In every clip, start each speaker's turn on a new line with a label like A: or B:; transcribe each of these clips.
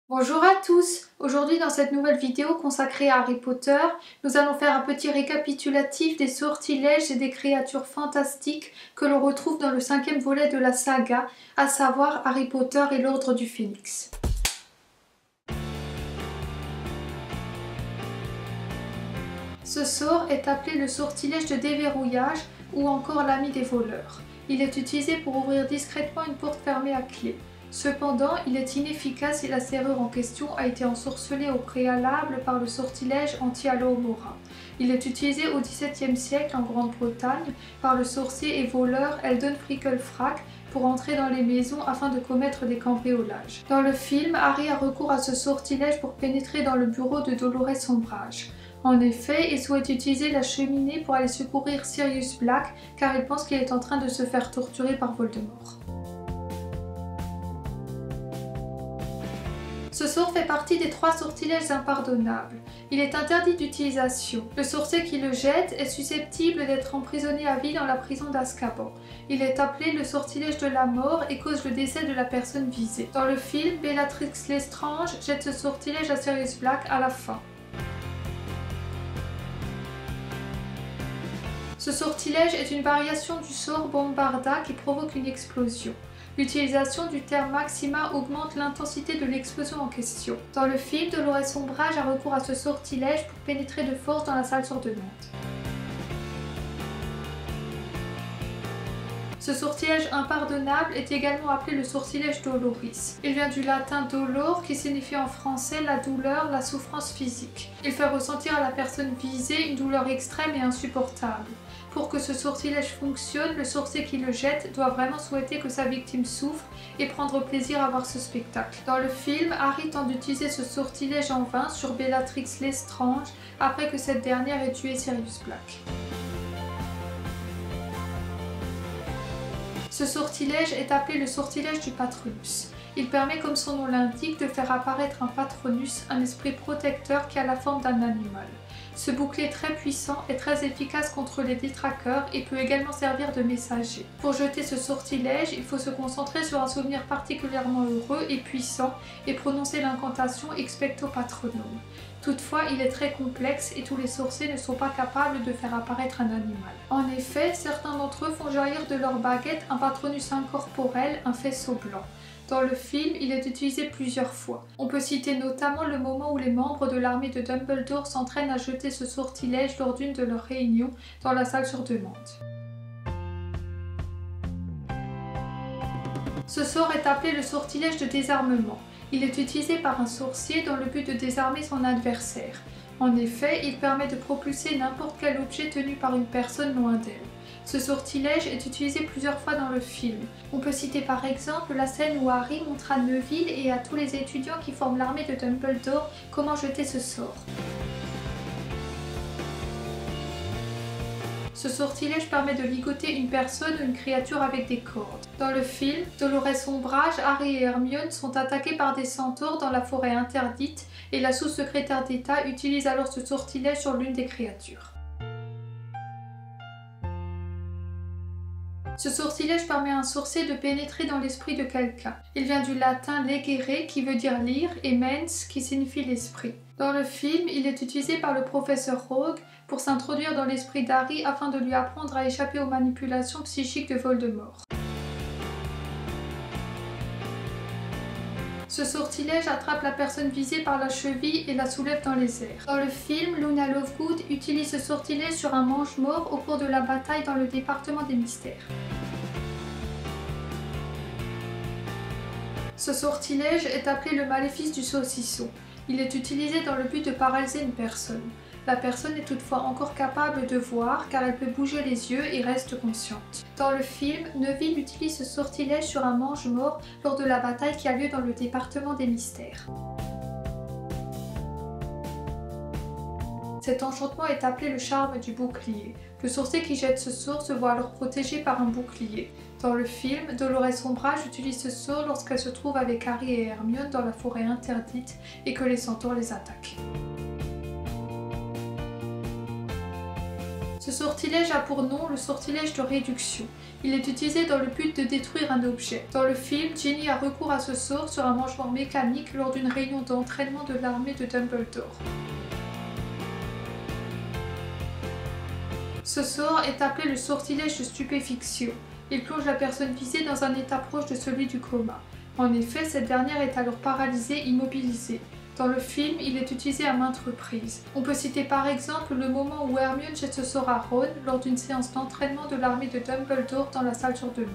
A: Bonjour à tous! Aujourd'hui dans cette nouvelle vidéo consacrée à Harry Potter, nous allons faire un petit récapitulatif des sortilèges et des créatures fantastiques que l'on retrouve dans le 5e volet de la saga, à savoir Harry Potter et l'Ordre du Phénix. Ce sort est appelé le sortilège de déverrouillage ou encore l'ami des voleurs. Il est utilisé pour ouvrir discrètement une porte fermée à clé. Cependant, il est inefficace si la serrure en question a été ensorcelée au préalable par le sortilège anti-Alohomora. Il est utilisé au XVIIe siècle en Grande-Bretagne par le sorcier et voleur Eldon Fricklefrack pour entrer dans les maisons afin de commettre des cambriolages. Dans le film, Harry a recours à ce sortilège pour pénétrer dans le bureau de Dolores Umbridge. En effet, il souhaite utiliser la cheminée pour aller secourir Sirius Black car il pense qu'il est en train de se faire torturer par Voldemort. Ce sort fait partie des 3 sortilèges impardonnables. Il est interdit d'utilisation. Le sorcier qui le jette est susceptible d'être emprisonné à vie dans la prison d'Azkaban. Il est appelé le sortilège de la mort et cause le décès de la personne visée. Dans le film, Bellatrix Lestrange jette ce sortilège à Sirius Black à la fin. Ce sortilège est une variation du sort Bombarda qui provoque une explosion. L'utilisation du terme maxima augmente l'intensité de l'explosion en question. Dans le film, Dolores Umbridge a recours à ce sortilège pour pénétrer de force dans la salle sordonnante. Ce sortilège impardonnable est également appelé le sortilège doloris. Il vient du latin dolor qui signifie en français la douleur, la souffrance physique. Il fait ressentir à la personne visée une douleur extrême et insupportable. Pour que ce sortilège fonctionne, le sorcier qui le jette doit vraiment souhaiter que sa victime souffre et prendre plaisir à voir ce spectacle. Dans le film, Harry tente d'utiliser ce sortilège en vain sur Bellatrix Lestrange après que cette dernière ait tué Sirius Black. Ce sortilège est appelé le sortilège du Patronus. Il permet, comme son nom l'indique, de faire apparaître un Patronus, un esprit protecteur qui a la forme d'un animal. Ce bouclier très puissant est très efficace contre les détraqueurs et peut également servir de messager. Pour jeter ce sortilège, il faut se concentrer sur un souvenir particulièrement heureux et puissant et prononcer l'incantation Expecto Patronum. Toutefois, il est très complexe et tous les sorciers ne sont pas capables de faire apparaître un animal. En effet, certains d'entre eux font jaillir de leur baguette un Patronus incorporel, un faisceau blanc. Dans le film, il est utilisé plusieurs fois. On peut citer notamment le moment où les membres de l'armée de Dumbledore s'entraînent à jeter ce sortilège lors d'une de leurs réunions dans la salle sur demande. Ce sort est appelé le sortilège de désarmement. Il est utilisé par un sorcier dans le but de désarmer son adversaire. En effet, il permet de propulser n'importe quel objet tenu par une personne loin d'elle. Ce sortilège est utilisé plusieurs fois dans le film. On peut citer par exemple la scène où Harry montre à Neville et à tous les étudiants qui forment l'armée de Dumbledore comment jeter ce sort. Ce sortilège permet de ligoter une personne ou une créature avec des cordes. Dans le film, Dolores Umbridge, Harry et Hermione sont attaqués par des centaures dans la forêt interdite et la sous-secrétaire d'État utilise alors ce sortilège sur l'une des créatures. Ce sortilège permet à un sorcier de pénétrer dans l'esprit de quelqu'un. Il vient du latin legere qui veut dire lire et mens qui signifie l'esprit. Dans le film, il est utilisé par le professeur Rogue pour s'introduire dans l'esprit d'Harry afin de lui apprendre à échapper aux manipulations psychiques de Voldemort. Ce sortilège attrape la personne visée par la cheville et la soulève dans les airs. Dans le film, Luna Lovegood utilise ce sortilège sur un mange-mort au cours de la bataille dans le département des mystères. Ce sortilège est appelé le maléfice du saucisson. Il est utilisé dans le but de paralyser une personne. La personne est toutefois encore capable de voir car elle peut bouger les yeux et reste consciente. Dans le film, Neville utilise ce sortilège sur un mange-mort lors de la bataille qui a lieu dans le département des mystères. Cet enchantement est appelé le charme du bouclier. Le sorcier qui jette ce sort se voit alors protégé par un bouclier. Dans le film, Dolores Umbridge utilise ce sort lorsqu'elle se trouve avec Harry et Hermione dans la forêt interdite et que les centaures les attaquent. Ce sortilège a pour nom le sortilège de réduction. Il est utilisé dans le but de détruire un objet. Dans le film, Ginny a recours à ce sort sur un mangement mécanique lors d'une réunion d'entraînement de l'armée de Dumbledore. Ce sort est appelé le sortilège de stupéfiction. Il plonge la personne visée dans un état proche de celui du coma. En effet, cette dernière est alors paralysée, immobilisée. Dans le film, il est utilisé à maintes reprises. On peut citer par exemple le moment où Hermione jette ce sort à Ron lors d'une séance d'entraînement de l'armée de Dumbledore dans la salle Tour-de-Monde.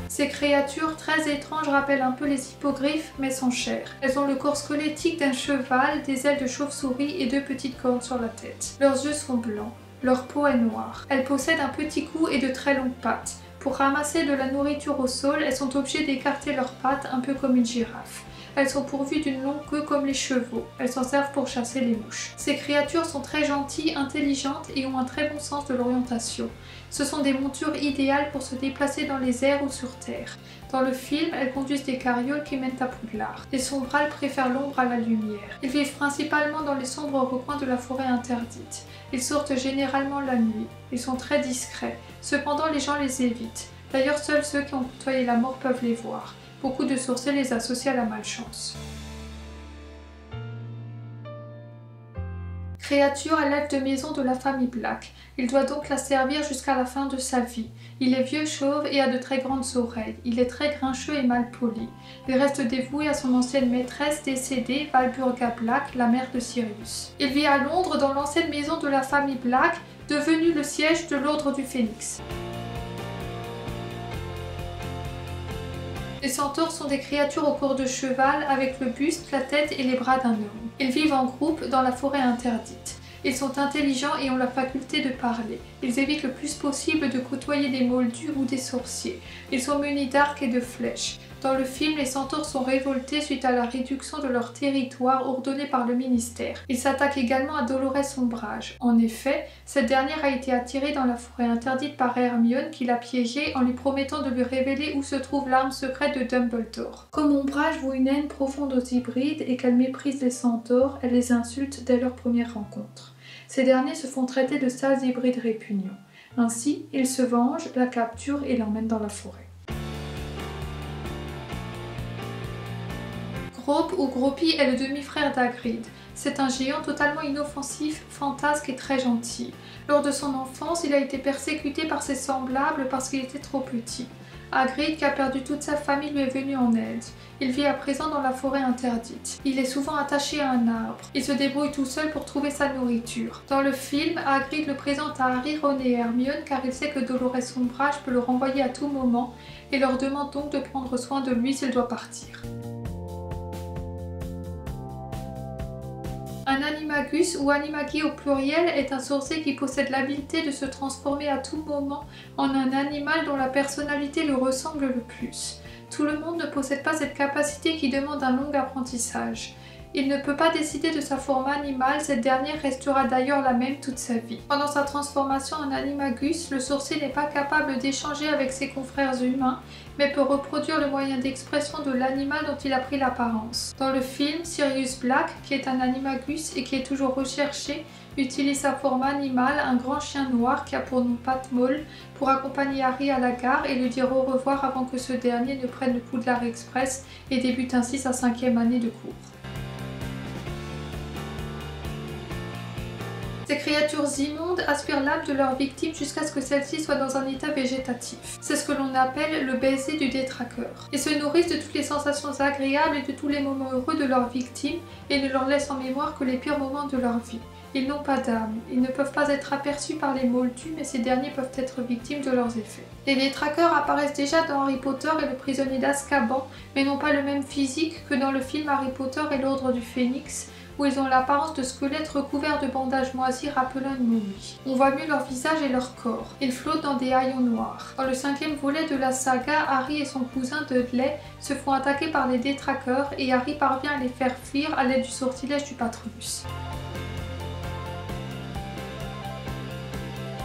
A: Ces créatures très étranges rappellent un peu les hippogriffes mais sans chair. Elles ont le corps squelettique d'un cheval, des ailes de chauve-souris et 2 petites cornes sur la tête. Leurs yeux sont blancs. Leur peau est noire. Elles possèdent un petit cou et de très longues pattes. Pour ramasser de la nourriture au sol, elles sont obligées d'écarter leurs pattes un peu comme une girafe. Elles sont pourvues d'une longue queue comme les chevaux. Elles s'en servent pour chasser les mouches. Ces créatures sont très gentilles, intelligentes et ont un très bon sens de l'orientation. Ce sont des montures idéales pour se déplacer dans les airs ou sur terre. Dans le film, elles conduisent des carrioles qui mènent à Poudlard. Les sombrales préfèrent l'ombre à la lumière. Ils vivent principalement dans les sombres recoins de la forêt interdite. Ils sortent généralement la nuit. Ils sont très discrets. Cependant, les gens les évitent. D'ailleurs, seuls ceux qui ont côtoyé la mort peuvent les voir. Beaucoup de sorciers les associent à la malchance. Créature à l'elfe de maison de la famille Black. Il doit donc la servir jusqu'à la fin de sa vie. Il est vieux chauve et a de très grandes oreilles. Il est très grincheux et mal poli. Il reste dévoué à son ancienne maîtresse décédée, Walburga Black, la mère de Sirius. Il vit à Londres dans l'ancienne maison de la famille Black, devenue le siège de l'Ordre du Phénix. Les centaures sont des créatures au corps de cheval avec le buste, la tête et les bras d'un homme. Ils vivent en groupe dans la forêt interdite. Ils sont intelligents et ont la faculté de parler. Ils évitent le plus possible de côtoyer des moldus ou des sorciers. Ils sont munis d'arcs et de flèches. Dans le film, les centaures sont révoltés suite à la réduction de leur territoire ordonnée par le ministère. Ils s'attaquent également à Dolores Ombrage. En effet, cette dernière a été attirée dans la forêt interdite par Hermione qui l'a piégée en lui promettant de lui révéler où se trouve l'arme secrète de Dumbledore. Comme Ombrage voue une haine profonde aux hybrides et qu'elle méprise les centaures, elle les insulte dès leur première rencontre. Ces derniers se font traiter de sales hybrides répugnants. Ainsi, ils se vengent, la capturent et l'emmènent dans la forêt. Grope ou Groppi est le demi-frère d'Hagrid. C'est un géant totalement inoffensif, fantasque et très gentil. Lors de son enfance, il a été persécuté par ses semblables parce qu'il était trop petit. Hagrid, qui a perdu toute sa famille, lui est venu en aide. Il vit à présent dans la forêt interdite. Il est souvent attaché à un arbre. Il se débrouille tout seul pour trouver sa nourriture. Dans le film, Hagrid le présente à Harry, Ron et Hermione car il sait que Dolores Ombrage peut le renvoyer à tout moment et leur demande donc de prendre soin de lui s'il doit partir. Un animagus ou animagi au pluriel est un sorcier qui possède l'habileté de se transformer à tout moment en un animal dont la personnalité le ressemble le plus. Tout le monde ne possède pas cette capacité qui demande un long apprentissage. Il ne peut pas décider de sa forme animale, cette dernière restera d'ailleurs la même toute sa vie. Pendant sa transformation en animagus, le sorcier n'est pas capable d'échanger avec ses confrères humains, mais peut reproduire le moyen d'expression de l'animal dont il a pris l'apparence. Dans le film, Sirius Black, qui est un animagus et qui est toujours recherché, utilise sa forme animale, un grand chien noir qui a pour nom Pat Maul, pour accompagner Harry à la gare et lui dire au revoir avant que ce dernier ne prenne le Poudlard Express et débute ainsi sa 5e année de cours. Ces créatures immondes aspirent l'âme de leur victime jusqu'à ce que celle-ci soit dans un état végétatif. C'est ce que l'on appelle le baiser du détraqueur. Ils se nourrissent de toutes les sensations agréables et de tous les moments heureux de leur victime et ne leur laissent en mémoire que les pires moments de leur vie. Ils n'ont pas d'âme, ils ne peuvent pas être aperçus par les moldus mais ces derniers peuvent être victimes de leurs effets. Les détraqueurs apparaissent déjà dans Harry Potter et le prisonnier d'Azkaban mais n'ont pas le même physique que dans le film Harry Potter et l'Ordre du Phénix, où ils ont l'apparence de squelettes recouverts de bandages moisis rappelant une momie. On voit mieux leur visage et leur corps. Ils flottent dans des haillons noirs. Dans le 5e volet de la saga, Harry et son cousin Dudley se font attaquer par les détraqueurs et Harry parvient à les faire fuir à l'aide du sortilège du Patronus.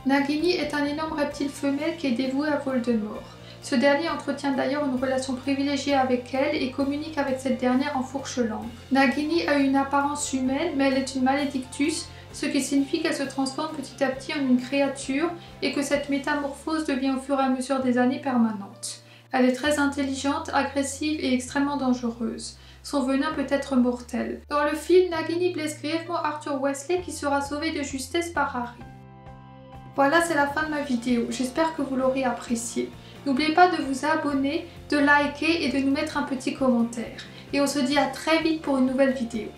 A: Nagini est un énorme reptile femelle qui est dévoué à Voldemort. Ce dernier entretient d'ailleurs une relation privilégiée avec elle et communique avec cette dernière en fourche-langue. Nagini a une apparence humaine, mais elle est une malédictus, ce qui signifie qu'elle se transforme petit à petit en une créature et que cette métamorphose devient au fur et à mesure des années permanente. Elle est très intelligente, agressive et extrêmement dangereuse. Son venin peut être mortel. Dans le film, Nagini blesse grièvement Arthur Weasley qui sera sauvé de justesse par Harry. Voilà, c'est la fin de ma vidéo. J'espère que vous l'aurez appréciée. N'oubliez pas de vous abonner, de liker et de nous mettre un petit commentaire. Et on se dit à très vite pour une nouvelle vidéo.